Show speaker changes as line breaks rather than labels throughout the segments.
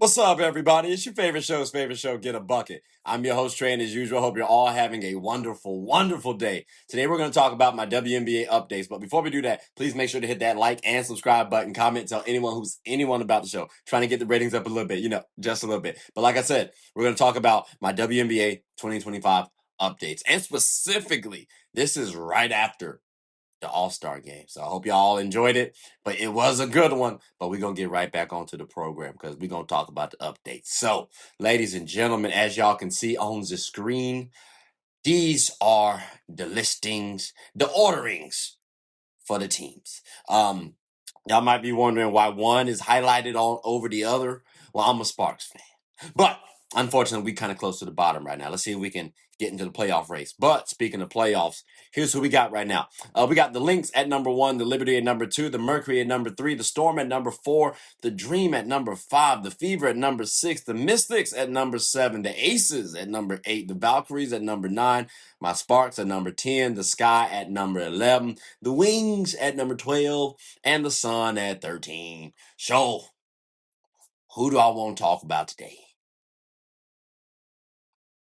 What's up, everybody? It's your favorite show, Get a Bucket. I'm your host, Trey, and as usual, hope you're all having a wonderful, wonderful day. Today, we're going to talk about my WNBA updates, but before we do that, please make sure to hit that like and subscribe button, comment, tell anyone about the show. Trying to get the ratings up a little bit, just a little bit. But like I said, we're going to talk about my WNBA 2025 updates, and specifically, this is right after the All-Star game. So I hope y'all all enjoyed it, but it was a good one. But we're going to get right back onto the program because we're going to talk about the updates. So, ladies and gentlemen, as y'all can see on the screen, these are the listings, the orderings for the teams. Y'all might be wondering why one is highlighted over the other. Well, I'm a Sparks fan. But unfortunately, we kind of close to the bottom right now. Let's see if we can get into the playoff race. But speaking of playoffs, here's who we got right now. We got the Lynx at number 1, the Liberty at number 2, the Mercury at number 3, the Storm at number 4, the Dream at number 5, the Fever at number 6, the Mystics at number 7, the Aces at number 8, the Valkyries at number 9, my Sparks at number 10, the Sky at number 11, the Wings at number 12, and the Sun at 13. So, who do I want to talk about today?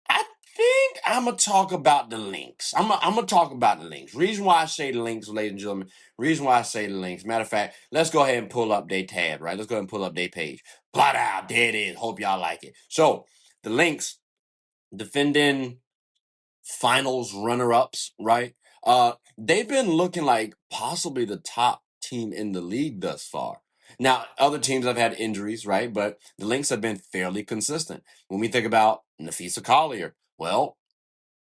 I think I'm going to talk about the Lynx. I'm going to talk about the Lynx. Reason why I say the Lynx, ladies and gentlemen, matter of fact, let's go ahead and pull up their tab, right? Let's go ahead and pull up their page. Blot out, there it is. Hope y'all like it. So, the Lynx, defending finals runner-ups, right? They've been looking like possibly the top team in the league thus far. Now, other teams have had injuries, right? But the Lynx have been fairly consistent. When we think about Napheesa Collier, well,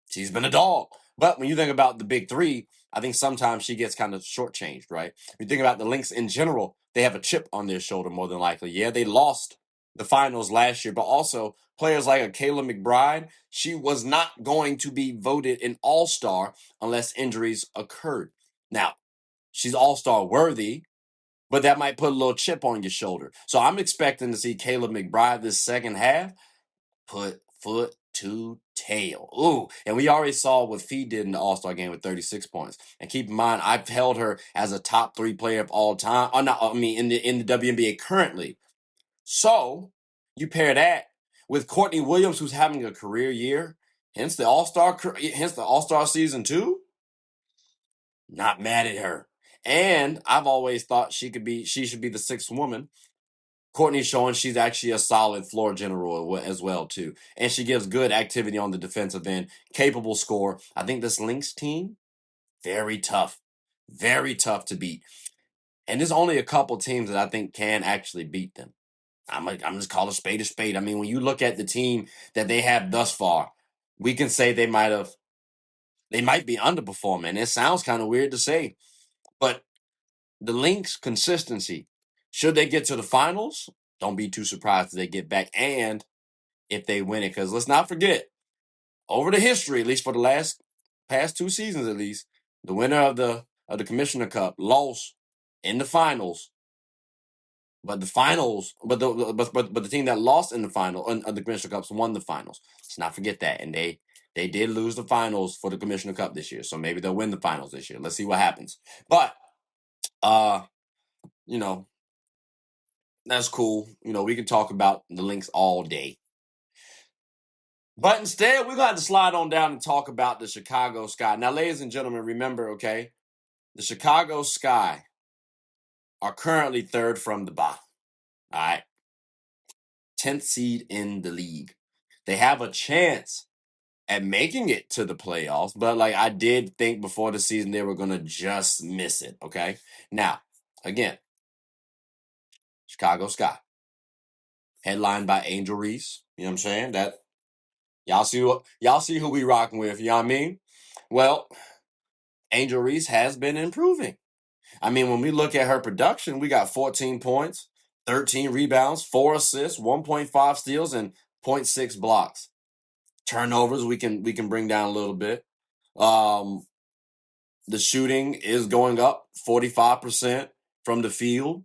she's been a dog. But when you think about the big three, I think sometimes she gets kind of shortchanged, right? When you think about the Lynx in general, they have a chip on their shoulder more than likely. Yeah, they lost the finals last year, but also players like a Kayla McBride, she was not going to be voted an all-star unless injuries occurred. Now, she's all-star worthy, but that might put a little chip on your shoulder. So I'm expecting to see Kayla McBride this second half put foot to tail. Ooh, and we already saw what Fee did in the All-Star game with 36 points. And keep in mind, I've held her as a top 3 player of all time. In the WNBA currently. So you pair that with Courtney Williams, who's having a career year, hence the All-Star season too. Not mad at her. And I've always thought she should be the 6th woman. Courtney's showing she's actually a solid floor general as well too, and she gives good activity on the defensive end, capable scorer. I think this Lynx team, very tough to beat, and there's only a couple teams that I think can actually beat them. I'm just call a spade a spade. I mean, when you look at the team that they have thus far, we can say they might be underperforming. It sounds kind of weird to say, but the Lynx consistency, should they get to the finals, don't be too surprised if they get back and if they win it. Because let's not forget, over the history, at least for the past 2 seasons at least, the winner of the Commissioner Cup lost in the finals. But the team that lost in the final of the Commissioner Cups won the finals. Let's not forget that. And they did lose the finals for the Commissioner Cup this year. So maybe they'll win the finals this year. Let's see what happens. But that's cool. We can talk about the Lynx all day. But instead, we're going to have to slide on down and talk about the Chicago Sky. Now, ladies and gentlemen, remember, okay, the Chicago Sky are currently 3rd from the bottom. All right. 10th seed in the league. They have a chance at making it to the playoffs, but I did think before the season they were going to just miss it, okay? Now, again, Chicago Sky, headlined by Angel Reese. You know what I'm saying? That y'all see who we rocking with. You know what I mean? Well, Angel Reese has been improving. I mean, when we look at her production, we got 14 points, 13 rebounds, 4 assists, 1.5 steals, and 0.6 blocks. Turnovers we can bring down a little bit. The shooting is going up 45% from the field.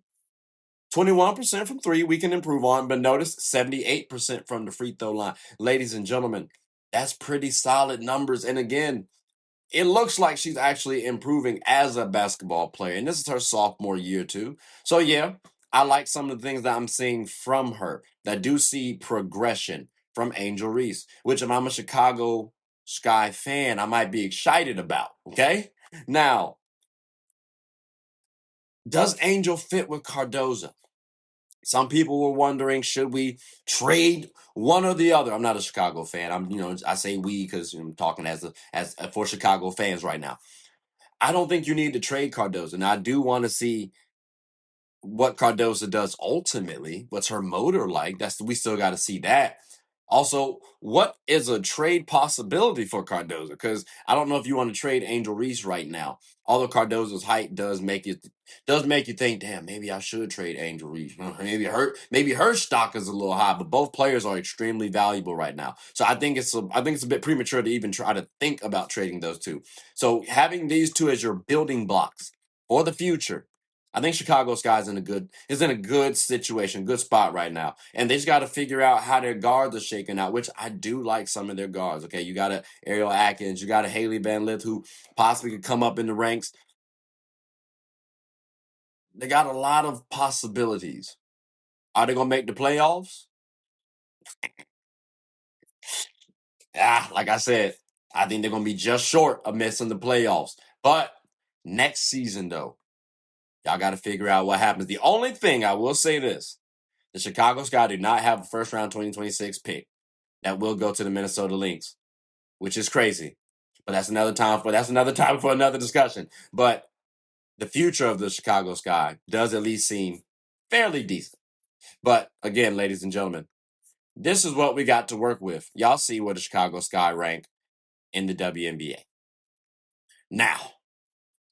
21% from 3 we can improve on, but notice 78% from the free throw line. Ladies and gentlemen, that's pretty solid numbers. And again, it looks like she's actually improving as a basketball player. And this is her sophomore year too. So yeah, I like some of the things that I'm seeing from her. That do see progression from Angel Reese, which if I'm a Chicago Sky fan, I might be excited about. Okay, now does Angel fit with Cardozo? Some people were wondering, should we trade one or the other? I'm not a Chicago fan. I say we because I'm talking as for Chicago fans right now. I don't think you need to trade Cardozo. Now, I do want to see what Cardozo does ultimately. What's her motor like? We still got to see that. Also, what is a trade possibility for Cardozo? Because I don't know if you want to trade Angel Reese right now. Although Cardozo's height does make you think, damn, maybe I should trade Angel Reese. Maybe her stock is a little high, but both players are extremely valuable right now. So I think it's a bit premature to even try to think about trading those two. So having these two as your building blocks for the future, I think Chicago Sky is in a good situation, good spot right now. And they just got to figure out how their guards are shaking out, which I do like some of their guards. Okay, you got a Ariel Atkins, you got a Haley Van Lith who possibly could come up in the ranks. They got a lot of possibilities. Are they gonna make the playoffs? Like I said, I think they're gonna be just short of missing the playoffs. But next season, though, y'all got to figure out what happens. The only thing I will say this: the Chicago Sky do not have a first round 2026 pick that will go to the Minnesota Lynx, which is crazy. But that's another time for another discussion. But the future of the Chicago Sky does at least seem fairly decent. But again, ladies and gentlemen, this is what we got to work with. Y'all see where the Chicago Sky rank in the WNBA. Now,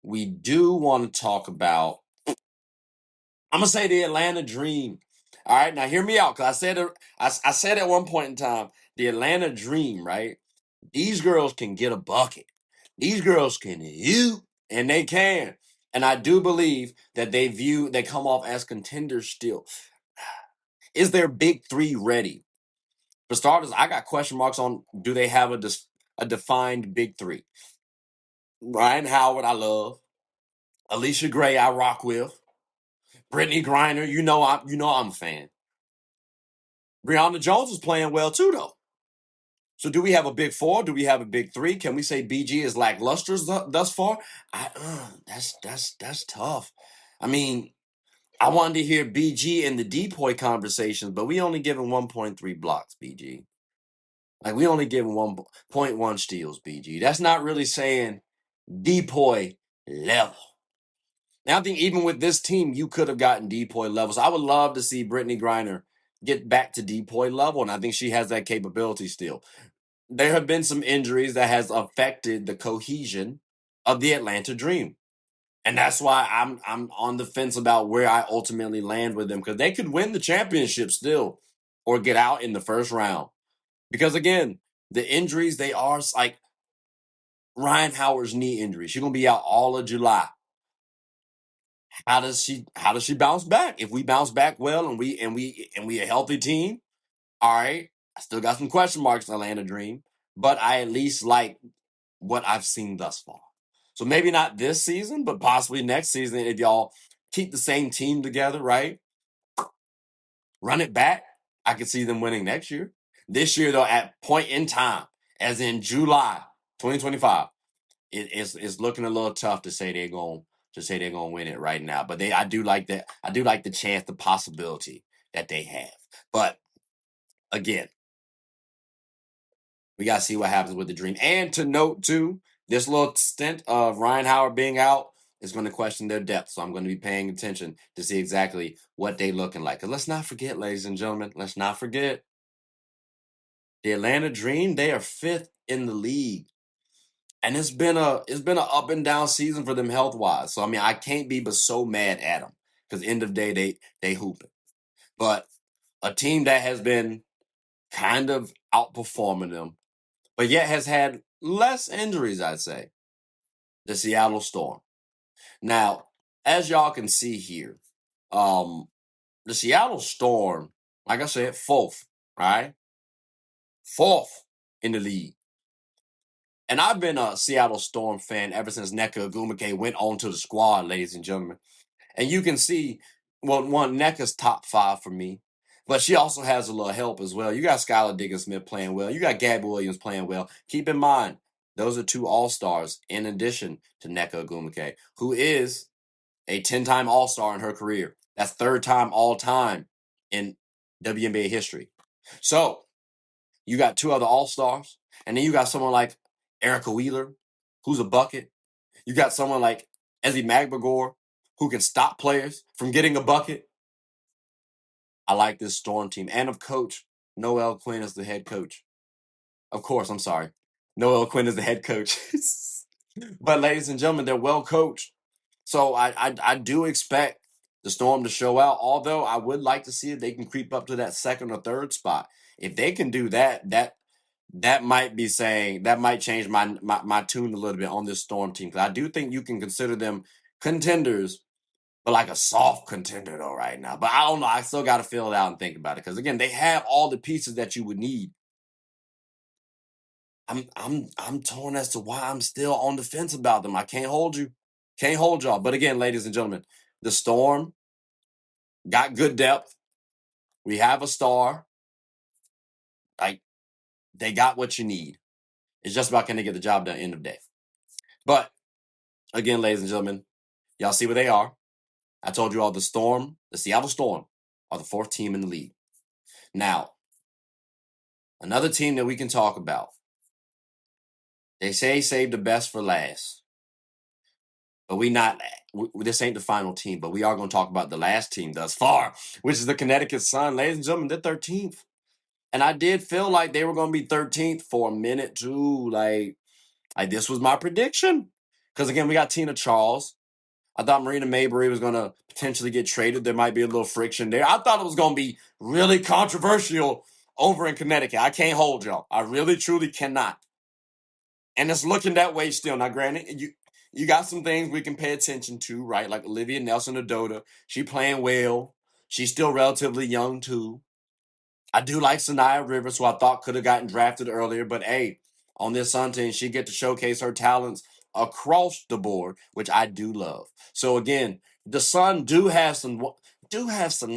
we do want to talk about, I'm going to say the Atlanta Dream. All right, now hear me out, because I said at one point in time, the Atlanta Dream, right? These girls can get a bucket. These girls can hoop, and they can. And I do believe that they come off as contenders still. Is their big three ready? For starters, I got question marks on, do they have a defined big three? Ryan Howard, I love. Alishia Gray, I rock with. Brittney Griner, I'm a fan. Brianna Jones is playing well too, though. So do we have a big four? Do we have a big three? Can we say BG is lackluster thus far? That's tough. I mean, I wanted to hear BG in the depoy conversations, but we only given 1.3 blocks, BG. Like, we only given 1.1 steals, BG. That's not really saying depoy level. Now, I think even with this team, you could have gotten depoy levels. I would love to see Brittney Griner get back to depoy level, and I think she has that capability still. There have been some injuries that has affected the cohesion of the Atlanta Dream. And that's why I'm on the fence about where I ultimately land with them, because they could win the championship still or get out in the first round. Because again, the injuries, they are like Ryan Howard's knee injury. She's gonna be out all of July. How does she bounce back? If we bounce back well and we a healthy team, all right. I still got some question marks in Atlanta Dream, but I at least like what I've seen thus far. So maybe not this season, but possibly next season if y'all keep the same team together, right? Run it back. I could see them winning next year. This year, though, at point in time, as in July 2025, it's looking a little tough to say they're going to win it right now. But I do like that. I do like the chance, the possibility that they have. But again, we got to see what happens with the Dream. And to note, too, this little stint of Ryan Howard being out is going to question their depth. So I'm going to be paying attention to see exactly what they're looking like. Because let's not forget, ladies and gentlemen, let's not forget, the Atlanta Dream, they are 5th in the league. And it's been a up and down season for them health-wise. So, I mean, I can't be but so mad at them. Because end of the day, they hooping. But a team that has been kind of outperforming them, but yet has had less injuries, I'd say, the Seattle Storm. Now, as y'all can see here, the Seattle Storm, like I said, 4th, right? 4th in the league. And I've been a Seattle Storm fan ever since Nneka Ogumike went onto the squad, ladies and gentlemen. And you can see well, one, Nneka's top 5 for me. But she also has a little help as well. You got Skylar Diggins Smith playing well. You got Gabby Williams playing well. Keep in mind, those are 2 All-Stars in addition to Nneka Ogumike, who is a 10-time All-Star in her career. That's 3rd time all-time in WNBA history. So you got 2 other All-Stars, and then you got someone like Erica Wheeler, who's a bucket. You got someone like Ezzy Magbagor, who can stop players from getting a bucket. I like this Storm team. And of coach, Noel Quinn is the head coach. Of course, I'm sorry. Noel Quinn is the head coach. But ladies and gentlemen, they're well coached. So I do expect the Storm to show out, although I would like to see if they can creep up to that 2nd or 3rd spot. If they can do that, that might be saying, that might change my tune a little bit on this Storm team. Because I do think you can consider them contenders, but like a soft contender though right now. But I don't know. I still got to feel it out and think about it. Because again, they have all the pieces that you would need. I'm torn as to why I'm still on the fence about them. I can't hold you. Can't hold y'all. But again, ladies and gentlemen, the Storm got good depth. We have a star. Like, they got what you need. It's just about can they get the job done end of day. But again, ladies and gentlemen, y'all see where they are. I told you all the Storm, the Seattle Storm, are the 4th team in the league. Now, another team that we can talk about. They say save the best for last. But this ain't the final team, but we are going to talk about the last team thus far, which is the Connecticut Sun. Ladies and gentlemen, they're 13th. And I did feel like they were going to be 13th for a minute too. Like this was my prediction. Because again, we got Tina Charles. I thought Marina Mayberry was going to potentially get traded. There might be a little friction there. I thought it was going to be really controversial over in Connecticut. I can't hold y'all. I really, truly cannot. And it's looking that way still. Now, granted, you got some things we can pay attention to, right? Like Olivia Nelson-Ododa. She playing well. She's still relatively young, too. I do like Saniya Rivers, who I thought could have gotten drafted earlier. But, hey, on this Sun team, she get to showcase her talents across the board, which I do love. So, again, the Sun do have some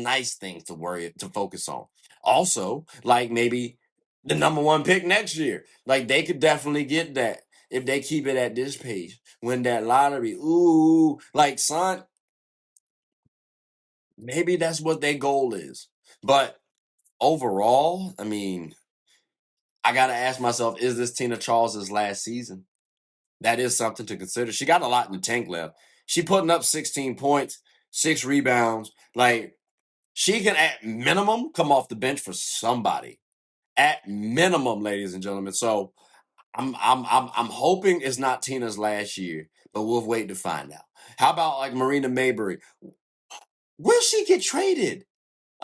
nice things to focus on. Also, like maybe the number 1 pick next year. Like, they could definitely get that if they keep it at this pace. Win that lottery. Ooh, like, Sun, maybe that's what their goal is. But overall, I mean, I got to ask myself, is this Tina Charles' last season? That is something to consider. She got a lot in the tank left. She putting up 16 points, 6 rebounds. Like, she can at minimum come off the bench for somebody. At minimum, ladies and gentlemen. So I'm hoping it's not Tina's last year, but we'll wait to find out. How about like Marina Mayberry? Will she get traded?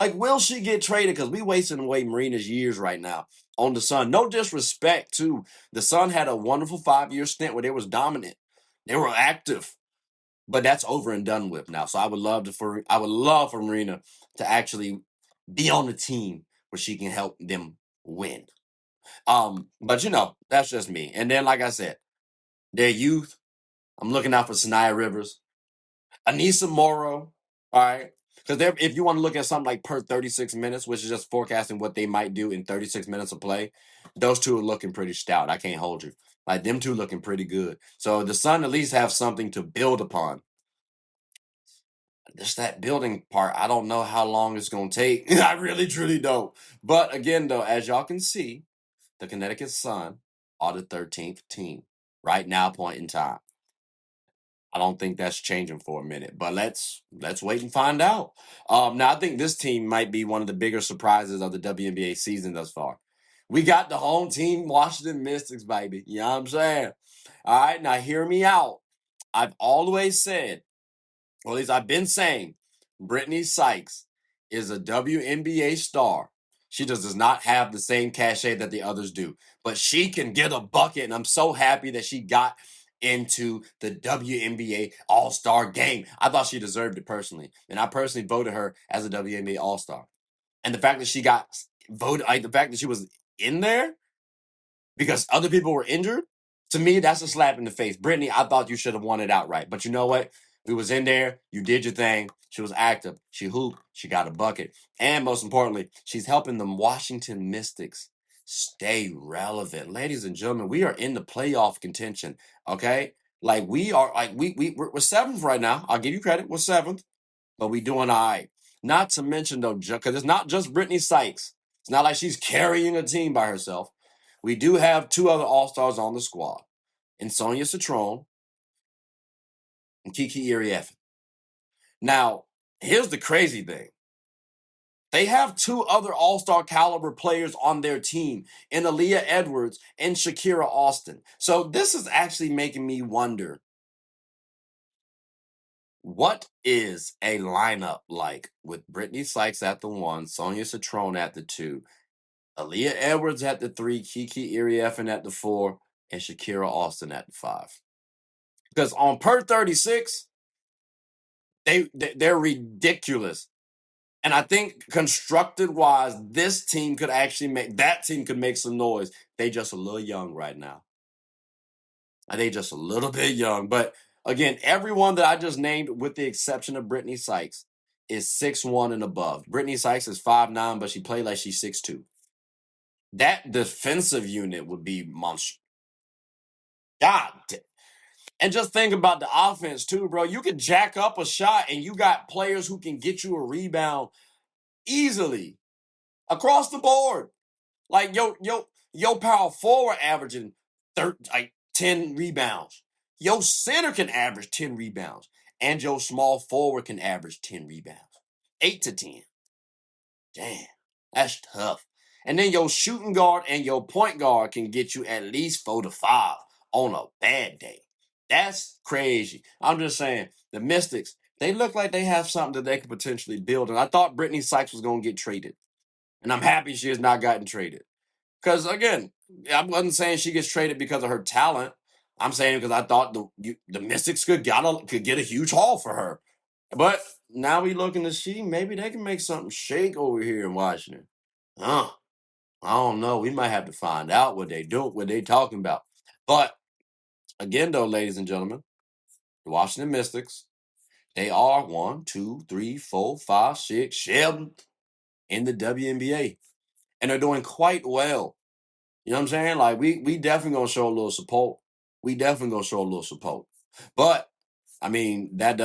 Like, will she get traded? Because we wasting away Marina's years right now on the Sun. No disrespect to the Sun had a wonderful 5-year stint where they was dominant. They were active. But that's over and done with now. So I would love for Marina to actually be on the team where she can help them win. But that's just me. And then, like I said, their youth. I'm looking out for Saniya Rivers, Aneesah Morrow. All right, because if you want to look at something like per 36 minutes, which is just forecasting what they might do in 36 minutes of play, those two are looking pretty stout. I can't hold you. Like them two looking pretty good. So the Sun at least have something to build upon. Just that building part, I don't know how long it's going to take. I really, truly don't. But again, though, as y'all can see, the Connecticut Sun are the 13th team right now, point in time. I don't think that's changing for a minute, but let's wait and find out. Now, I think this team might be one of the bigger surprises of the WNBA season thus far. We got the home team, Washington Mystics, baby. You know what I'm saying? All right, now hear me out. I've always said, or at least I've been saying, Brittney Sykes is a WNBA star. She just does not have the same cachet that the others do. But she can get a bucket, and I'm so happy that she got into the WNBA All-Star game. I thought she deserved it personally. And I personally voted her as a WNBA All-Star. And the fact that she got voted, like the fact that she was in there because other people were injured, to me, that's a slap in the face. Brittney, I thought you should have won it outright. But you know what? We was in there. You did your thing. She was active. She hooped. She got a bucket. And most importantly, she's helping the Washington Mystics stay relevant. Ladies and gentlemen, we are in the playoff contention. Okay? Like we are like we're seventh right now. I'll give you credit. We're seventh, but we doing all right. Not to mention though, because it's not just Brittney Sykes. It's not like she's carrying a team by herself. We do have two other All-Stars on the squad. And Sonia Citron and Kiki Irief. Now, here's the crazy thing. They have two other All-Star caliber players on their team in Aaliyah Edwards and Shakira Austin. So this is actually making me wonder, what is a lineup like with Brittney Sykes at the 1, Sonia Citron at the 2, Aaliyah Edwards at the 3, Kiki Irief at the 4, and Shakira Austin at the 5? Because on per 36, they're ridiculous. And I think constructed wise, this team could actually make some noise. They just a little young right now. They just a little bit young. But again, everyone that I just named, with the exception of Brittney Sykes, is 6'1" and above. Brittney Sykes is 5'9", but she played like she's 6'2". That defensive unit would be monstrous. God. And just think about the offense too, bro. You could jack up a shot and you got players who can get you a rebound easily across the board. Like yo power forward averaging 10 rebounds. Your center can average 10 rebounds. And your small forward can average 10 rebounds. 8 to 10. Damn, that's tough. And then your shooting guard and your point guard can get you at least 4 to 5 on a bad day. That's crazy. I'm just saying, the Mystics, they look like they have something that they could potentially build. And I thought Brittney Sykes was going to get traded. And I'm happy she has not gotten traded. Because, again, I wasn't saying she gets traded because of her talent. I'm saying because I thought the Mystics could get a huge haul for her. But now we looking to see maybe they can make something shake over here in Washington. I don't know. We might have to find out what they talking about. But again, though, ladies and gentlemen, the Washington Mystics, they are 1, 2, 3, 4, 5, 6, 7 in the WNBA. And they're doing quite well. You know what I'm saying? Like, we definitely going to show a little support. But, I mean, that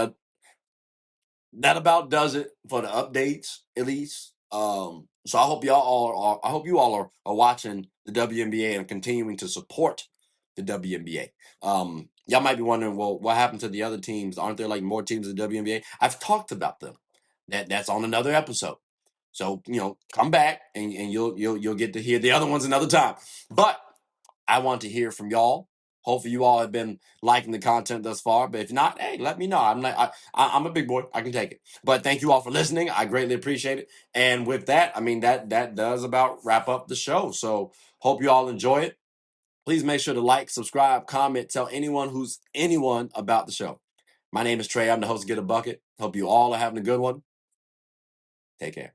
about does it for the updates, at least. So I hope you all are watching the WNBA and continuing to support the WNBA. Y'all might be wondering, well, what happened to the other teams? Aren't there like more teams in the WNBA? I've talked about them. That's on another episode. So, come back and you'll get to hear the other ones another time. But I want to hear from y'all. Hopefully you all have been liking the content thus far. But if not, hey, let me know. I'm a big boy. I can take it. But thank you all for listening. I greatly appreciate it. And with that, I mean, that does about wrap up the show. So hope you all enjoy it. Please make sure to like, subscribe, comment, tell anyone about the show. My name is Trey. I'm the host of Get a Bucket. Hope you all are having a good one. Take care.